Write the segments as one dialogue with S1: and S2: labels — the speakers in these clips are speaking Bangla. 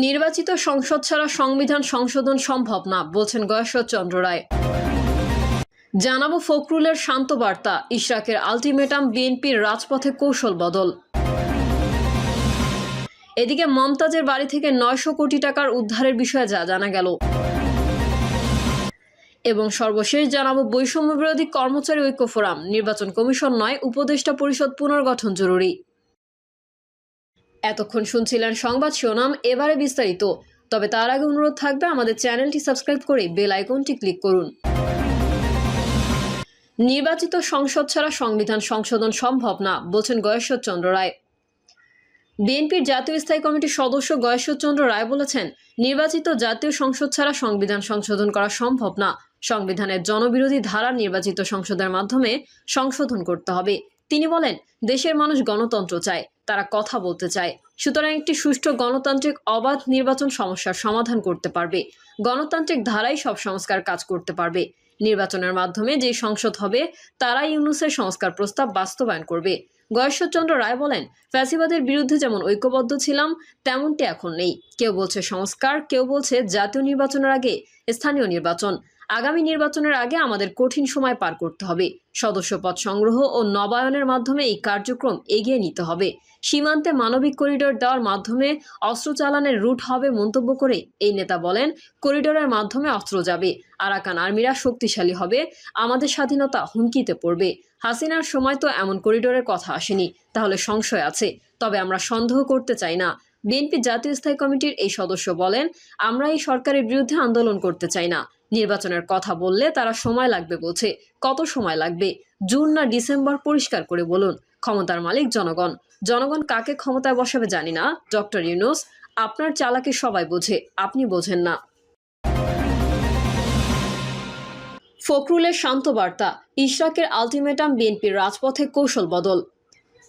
S1: নির্বাচিত সংসদ ছাড়া সংবিধান সংশোধন সম্ভব না বলছেন গয়েশ্বরচন্দ্র রায়। জানাবো ফখরুলের শান্ত বার্তা, ইশরাকের আলটিমেটাম, বিএনপির রাজপথে কৌশল বদল। এদিকে মমতাজের বাড়ি থেকে 900 কোটি টাকার উদ্ধারের বিষয়ে জানা গেল। এবং সর্বশেষ জানাবো বৈষম্য বিরোধী কর্মচারী ঐক্য ফোরাম, নির্বাচন কমিশন নয় উপদেষ্টা পরিষদ পুনর্গঠন জরুরি। এতক্ষণ শুনছিলেন সংবাদ শিরোনাম, এবারে বিস্তারিত। তবে তার আগে অনুরোধ থাকবে আমাদের চ্যানেলটি সাবস্ক্রাইব করে বেল আইকনটি ক্লিক করুন। নির্বাচিত সংসদ ছাড়া সংবিধান সংশোধন সম্ভব না বলছেন গয়েশ্বরচন্দ্র রায়। বিএনপির জাতীয় স্থায়ী কমিটির সদস্য গয়েশ্বরচন্দ্র রায় বলেছেন, নির্বাচিত জাতীয় সংসদ ছাড়া সংবিধান সংশোধন করা সম্ভব না। সংবিধানের জনবিরোধী ধারা নির্বাচিত সংসদের মাধ্যমে সংশোধন করতে হবে। তিনি বলেন, দেশের মানুষ গণতন্ত্র চায়, তারা কথা বলতে চায়। সুতরাং একটি সুষ্ঠু গণতান্ত্রিক অবাধ নির্বাচন সমস্যার সমাধান করতে পারবে। গণতান্ত্রিক ধারাই সব সংস্কার কাজ করতে পারবে। নির্বাচনের মাধ্যমে যে সংসদ হবে তারাই ইউনূসের সংস্কার প্রস্তাব বাস্তবায়ন করবে। গয়েশ্বরচন্দ্র রায় বলেন, ফ্যাসিবাদের বিরুদ্ধে যেমন ঐক্যবদ্ধ ছিলাম তেমনটি এখন নেই। কেউ বলছে সংস্কার, কেউ বলছে জাতীয় নির্বাচনের আগে স্থানীয় নির্বাচন। আগামী নির্বাচনের আগে আমাদের কঠিন সময় পার করতে হবে। সদস্যপদ সংগ্রহ ও নবায়নের মাধ্যমে এই কার্যক্রম এগিয়ে নিতে হবে। সীমান্তে মানবিক করিডোর দেওয়ার মাধ্যমে অস্ত্র চালানের রুট হবে মন্তব্য করে এই নেতা বলেন, করিডোরের মাধ্যমে অস্ত্র যাবে, আরাকান আর্মিরা শক্তিশালী হবে, আমাদের স্বাধীনতা হুমকিতে পড়বে। হাসিনার সময় তো এমন করিডোরের কথা আসেনি, তাহলে সংশয় আছে। তবে আমরা সন্দেহ করতে চাই না। বিএনপি জাতীয় স্থায়ী কমিটির এই সদস্য বলেন, আমরা এই সরকারের বিরুদ্ধে আন্দোলন করতে চাই না। নির্বাচনের কথা বললে তারা সময় লাগবে বলছে। কত সময় লাগবে? জুন না ডিসেম্বর? পরিষ্কার করে বলুন। ক্ষমতার মালিক জনগণ। জনগণ কাকে ক্ষমতায় বসাবে জানি না। ডক্টর ইউনূস, আপনার চালাকি সবাই বোঝে, আপনি বোঝেন না। ফখরুলের শান্ত বার্তা, ইশরাকের আলটিমেটাম, বিএনপির রাজপথে কৌশল বদল।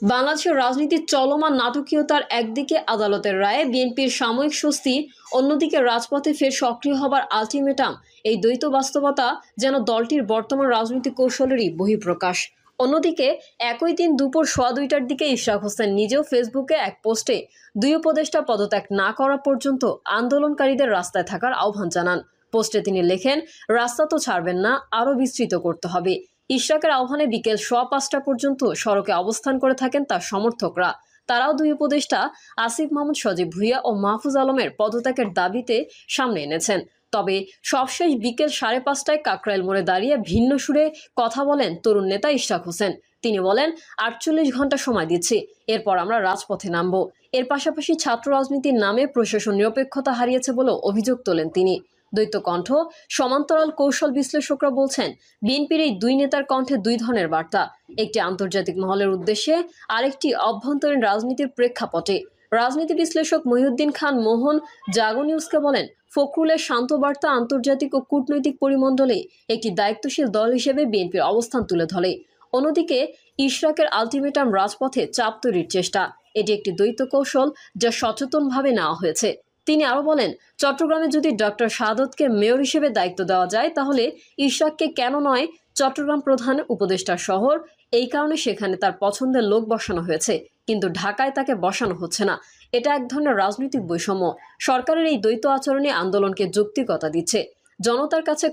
S1: বাংলাদেশের রাজনীতির চলমান নাটকীয়তার একদিকে আদালতের রায়ে বিএনপির সাময়িক স্বস্তি, অন্যদিকে রাজপথে ফের সক্রিয় হবার আলটিমেটাম। এই দ্বৈত বাস্তবতা যেন দলটির বর্তমান রাজনৈতিক কৌশলেরই বহিঃপ্রকাশ। অন্যদিকে একই দিন দুপুর 2:15টার দিকে ইশরাক হোসেন নিজেও ফেসবুকে এক পোস্টে দুই উপদেষ্টা পদত্যাগ না করা পর্যন্ত আন্দোলনকারীদের রাস্তায় থাকার আহ্বান জানান। পোস্টে তিনি লেখেন, রাস্তা তো ছাড়বেন না, আরও বিস্তৃত করতে হবে। ইশরাকের আহ্বানে বিকেল 5:15 পর্যন্ত সড়কে অবস্থান করে থাকেন তার সমর্থকরা। তারাও দুই উপদেষ্টা আসিফ মাহমুদ, সজীব ভুঁইয়া ও মাহফুজ আলমের পদত্যাগের দাবিতে সামনে এনেছেন। তবে সবশেষ বিকেল 5:30টায় কাকরাইল মোড়ে দাঁড়িয়ে ভিন্ন সুরে কথা বলেন তরুণ নেতা ইশরাক হোসেন। তিনি বলেন, 48 ঘন্টা সময় দিচ্ছি, এরপর আমরা রাজপথে নামব। এর পাশাপাশি ছাত্র রাজনীতির নামে প্রশাসন নিরপেক্ষতা হারিয়েছে বলেও অভিযোগ তোলেন তিনি। দ্বৈত কণ্ঠ, সমান্তরাল কৌশল বিশ্লেষকরা বলছেন, বিএনপির এই দুই নেতার কণ্ঠে দুই ধরনের বার্তা। একটি আন্তর্জাতিক মহলের উদ্দেশ্যে, আরেকটি অভ্যন্তরীণ রাজনীতির প্রেক্ষাপটে। রাজনীতি বিশ্লেষক মহিউদ্দিন খান মোহন জাগো নিউজকে বলেন, ফখরুলের শান্ত বার্তা আন্তর্জাতিক ও কূটনৈতিক পরিমণ্ডলে একটি দায়িত্বশীল দল হিসেবে বিএনপির অবস্থান তুলে ধরে। অন্যদিকে ইশরাকের আলটিমেটাম রাজপথে চাপ তৈরির চেষ্টা। এটি একটি দ্বৈত কৌশল যা সচেতনভাবে নেওয়া হয়েছে। তিনি আরও বলেন, চট্টগ্রামে যদি ডক্টর শাহাদতকে মেয়র হিসেবে দায়িত্ব দেওয়া যায় তাহলে ইশরাককে কেন নয়? চট্টগ্রাম প্রধান উপদেষ্টার শহর, এই কারণে সেখানে তার পছন্দের লোক বসানো হয়েছে, কিন্তু ঢাকায় তাকে বসানো হচ্ছে না। এটা এক ধরনের রাজনৈতিক বৈষম্য। সরকারের এই দ্বৈত আচরণে আন্দোলনকে যৌক্তিকতা দিচ্ছে। জনতার কাছে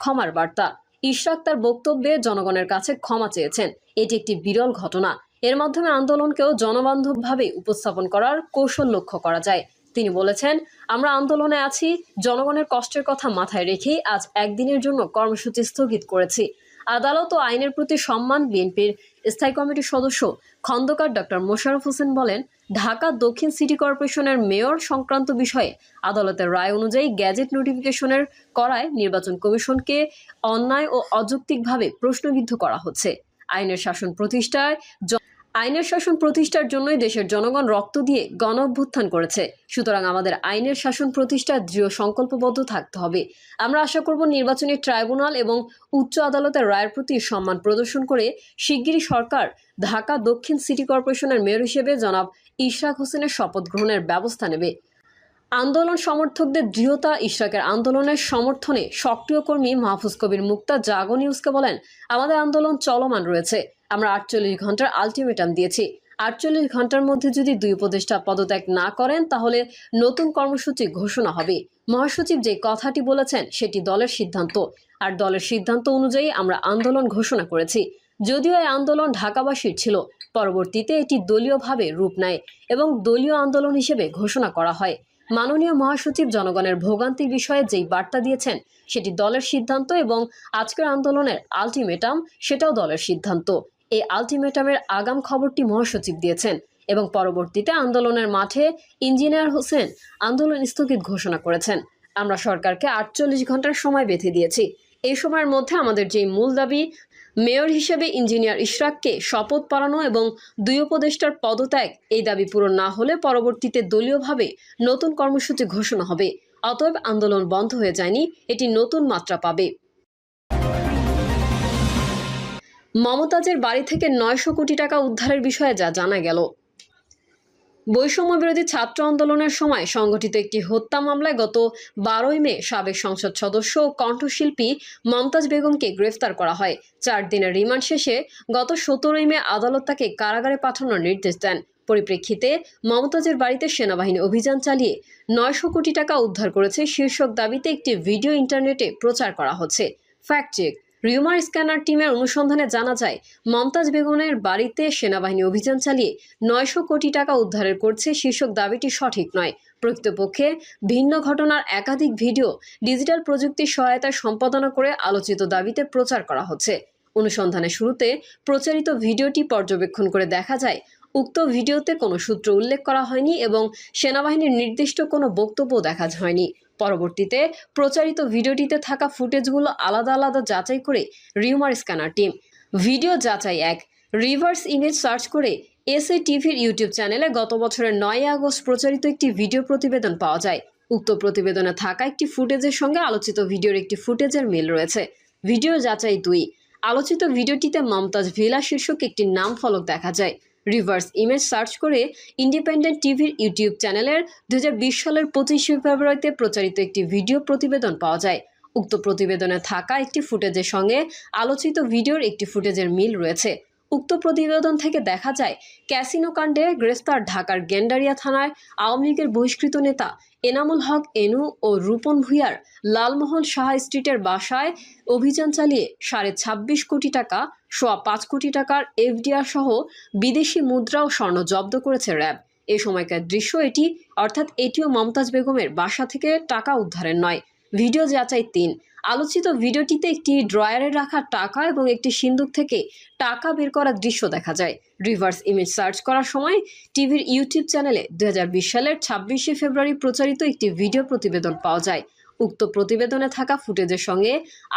S1: ক্ষমার বার্তা। ইশরাক তার বক্তব্যে জনগণের কাছে ক্ষমা চেয়েছেন। এটি একটি বিরল ঘটনা। এর মাধ্যমে আন্দোলনকেও জনবান্ধবভাবে উপস্থাপন করার কৌশল লক্ষ্য করা যায়। তিনি বলেছেন, আমরা আন্দোলনে আছি, জনগণের কষ্টের কথা মাথায় রেখেই আজ একদিনের জন্য কর্মসূচি স্থগিত করেছি। আদালত ও আইনের প্রতি সম্মান। বিএনপির স্থায়ী কমিটির সদস্য খন্দকার ডক্টর মোশাররফ হোসেন বলেন, ঢাকা দক্ষিণ সিটি কর্পোরেশনের মেয়র সংক্রান্ত বিষয়ে আদালতের রায় অনুযায়ী গ্যাজেট নোটিফিকেশনের করায় নির্বাচন কমিশনকে অন্যায় ও অযৌক্তিকভাবে প্রশ্নবিদ্ধ করা হচ্ছে। আইনের শাসন প্রতিষ্ঠার জন্যই দেশের জনগণ রক্ত দিয়ে গণ অভ্যুত্থান করেছে। সুতরাং আমাদের আইনের শাসন প্রতিষ্ঠার দৃঢ় সংকল্পবদ্ধ থাকতে হবে। আমরা আশা করব নির্বাচনী ট্রাইব্যুনাল এবং উচ্চ আদালতের রায়ের প্রতি সম্মান প্রদর্শন করে শিগগিরই সরকার ঢাকা দক্ষিণ সিটি কর্পোরেশনের মেয়র হিসেবে জনাব ইশরাক হোসেনের শপথ গ্রহণের ব্যবস্থা নেবে। আন্দোলন সমর্থকদের দৃঢ়তা। ইশরাকের আন্দোলনের সমর্থনে সক্রিয় কর্মী মাহফুজ কবির মুক্তা জাগো নিউজকে বলেন, আমাদের আন্দোলন চলমান রয়েছে। আমরা 48 ঘন্টার আলটিমেটাম দিয়েছি। 48 ঘন্টার মধ্যে যদি দুই উপদেষ্টা পদত্যাগ না করেন তাহলে নতুন কর্মসূচি ঘোষণা হবে। মহাসচিব যে কথাটি বলেছেন সেটি দলের সিদ্ধান্ত, আর দলের সিদ্ধান্ত অনুযায়ী আমরা আন্দোলন ঘোষণা করেছি। যদিও এই আন্দোলন ঢাকাবাসীর ছিল, পরবর্তীতে এটি দলীয়ভাবে রূপ নেয় এবং দলীয় আন্দোলন হিসেবে ঘোষণা করা হয়। মাননীয় মহাসচিব জনগণের ভোগান্তির বিষয়ে যেই বার্তা দিয়েছেন সেটি দলের সিদ্ধান্ত এবং আজকের আন্দোলনের আলটিমেটাম সেটাও দলের সিদ্ধান্ত। এই আলটিমেটামের আগাম খবরটি মহাসচিব দিয়েছেন এবং পরবর্তীতে আন্দোলনের মাঠে ইঞ্জিনিয়ার হোসেন আন্দোলন স্থগিত ঘোষণা করেছেন। আমরা সরকারকে 48 ঘন্টার সময় বেঁধে দিয়েছি। এই সময়ের মধ্যে আমাদের যে মূল দাবি, মেয়র হিসেবে ইঞ্জিনিয়ার ইশরাককে শপথ পড়ানো এবং দুই উপদেষ্টার পদত্যাগ, এই দাবি পূরণ না হলে পরবর্তীতে দলীয়ভাবে নতুন কর্মসূচি ঘোষণা হবে। অতএব আন্দোলন বন্ধ হয়ে যায়নি, এটি নতুন মাত্রা পাবে। মমতাজের বাড়ি থেকে 900 কোটি টাকা উদ্ধারের বিষয়ে যা জানা গেল। বৈষম্য বিরোধী ছাত্র আন্দোলনের সময় সংগঠিত একটি হত্যা মামলায় গত 12 মে সাবেক সংসদ সদস্য ও কণ্ঠশিল্পী মমতাজ বেগমকে গ্রেফতার করা হয়। 4 দিনের রিমান্ড শেষে গত 17 মে আদালত তাকে কারাগারে পাঠানোর নির্দেশ দেন। পরিপ্রেক্ষিতে মমতাজের বাড়িতে সেনাবাহিনী অভিযান চালিয়ে 900 কোটি টাকা উদ্ধার করেছে শীর্ষক দাবিতে একটি ভিডিও ইন্টারনেটে প্রচার করা হচ্ছে। Fact check. রিউমার স্ক্যানার টিমের অনুসন্ধানে জানা যায় মমতাজ বেগমের বাড়িতে সেনাবাহিনী অভিযান চালিয়ে 900 কোটি টাকা উদ্ধারের করছে শীর্ষক দাবিটি সঠিক নয়। প্রকৃতপক্ষে ভিন্ন ঘটনার একাধিক ভিডিও ডিজিটাল প্রযুক্তির সহায়তায় সম্পাদনা করে আলোচিত দাবিতে প্রচার করা হচ্ছে। অনুসন্ধানের শুরুতে প্রচারিত ভিডিওটি পর্যবেক্ষণ করে দেখা যায় উক্ত ভিডিওতে কোনো সূত্র উল্লেখ করা হয়নি এবং সেনাবাহিনীর নির্দিষ্ট কোনো বক্তব্য দেখা হয়নি। পরবর্তীতে প্রচারিত ভিডিওটিতে থাকা ফুটেজগুলো আলাদা আলাদা যাচাই করে রিউমার স্ক্যানার টিম ভিডিও যাচাই 1 রিভার্স ইমেজ সার্চ করে এসএ টিভির ইউটিউব চ্যানেলে গত বছরের 9 আগস্ট প্রচারিত একটি ভিডিও প্রতিবেদন পাওয়া যায়। উক্ত প্রতিবেদনে থাকা একটি ফুটেজের সঙ্গে আলোচিত ভিডিওর একটি ফুটেজের মিল রয়েছে। ভিডিও যাচাই 2 আলোচিত ভিডিওটিতে মমতাজ ভিলা শীর্ষক একটি নাম ফলক দেখা যায়। রিভার্স ইমেজ সার্চ করে ইন্ডিপেন্ডেন্ট টিভির ইউটিউব চ্যানেলের 2020 সালের 25 ফেব্রুয়ারিতে প্রচারিত একটি ভিডিও প্রতিবেদন পাওয়া যায়। উক্ত প্রতিবেদনে থাকা একটি ফুটেজের সঙ্গে আলোচিত ভিডিওর একটি ফুটেজের মিল রয়েছে। উক্ত প্রতিবেদন থেকে দেখা যায় ক্যাসিনো কাণ্ডে গ্রেফতার ঢাকার গেন্ডারিয়া থানায় আওয়ামী লীগের বহিষ্কৃত নেতা এনামুল হক এনু ও রূপন ভূঁইয়ার লালমোহন সাহা স্ট্রিটের বাসায় অভিযান চালিয়ে 26.5 কোটি টাকা, 5.25 কোটি টাকার এফডিআর সহ বিদেশি মুদ্রা ও স্বর্ণ জব্দ করেছে র্যাব। এ সময়কার দৃশ্য এটি, অর্থাৎ এটিও মমতাজ বেগমের বাসা থেকে টাকা উদ্ধারের নয়। ভিডিও যাচাই 3 আলোচিত ভিডিওটিতে একটি ড্রয়ারে রাখা টাকা এবং একটি সিন্দুক থেকে টাকা বের করার দৃশ্য দেখা যায়। রিভার্স ইমেজ সার্চ করার সময় টিভির ইউটিউব চ্যানেলে 2020 সালের 26 ফেব্রুয়ারি প্রচারিত একটি ভিডিও প্রতিবেদন পাওয়া যায়। উক্ত প্রতিবেদনে থাকা ফুটেজের সঙ্গে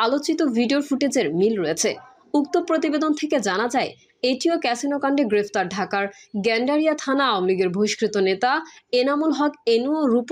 S1: আলোচিত ভিডিওর ফুটেজের মিল রয়েছে। উক্ত প্রতিবেদন থেকে জানা যায় এটিও ক্যাসিনো কাণ্ডে গ্রেফতার ঢাকার গেন্ডারিয়া থানা আওয়ামী লীগের বহিষ্কৃত নেতা এনামুল হক এনু ও রূপন